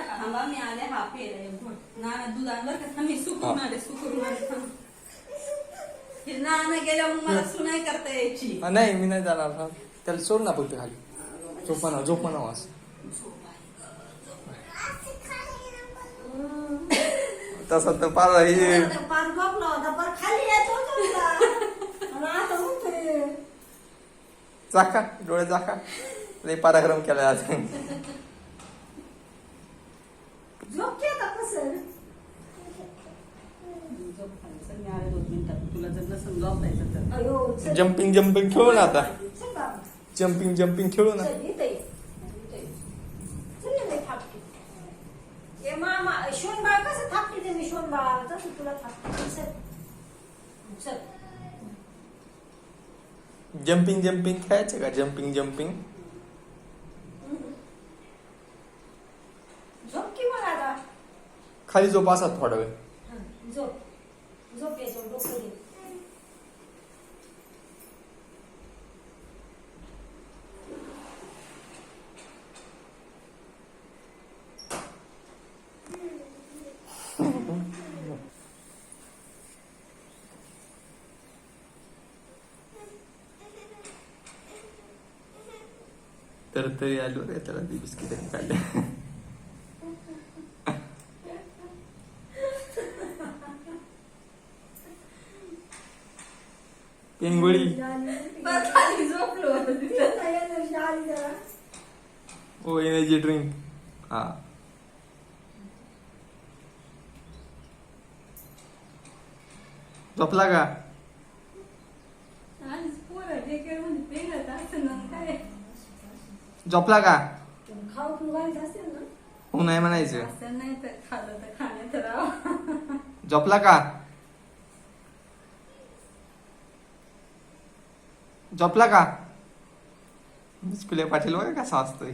थांबा मी आले हा पेला ना दूध आणलं का मी सुकून आले हे ना गेल्या मग मला सुनाई करता यायची नाही मी नाही जाणार त्याला सोड ना फक्त खाली झोप म्हणा वास तसा तर पार झोपला होता पर खाली येतो चाका डोळे चाका लय पराक्रम केलाय आज तुला जर नसेल झोपायचं तर जम्पिंग खेळू ना आता जम्पिंग खेळू ना शोनबाळ कसं थापते ते मी शोनबाळ तसं तुला थापते जम्पिंग खेळायचं का जम्पिंग झोप की मग आता खाली झोप असा थोडा वेळ झोप यायचं डोकं घे तर तरी आलो रे त्याला ती बिस्किट काढले पेंगोळी झोपलो ओ एनर्जी ड्रिंक हा झोपला का झोपला का खाऊ पिऊ घालायचं असेल ना हो नाही म्हणायचं असं नाही तर खाल्लं तर खाण्यात राव झोपला का झोपला का स्कुले पाटील बघा कसा असतोय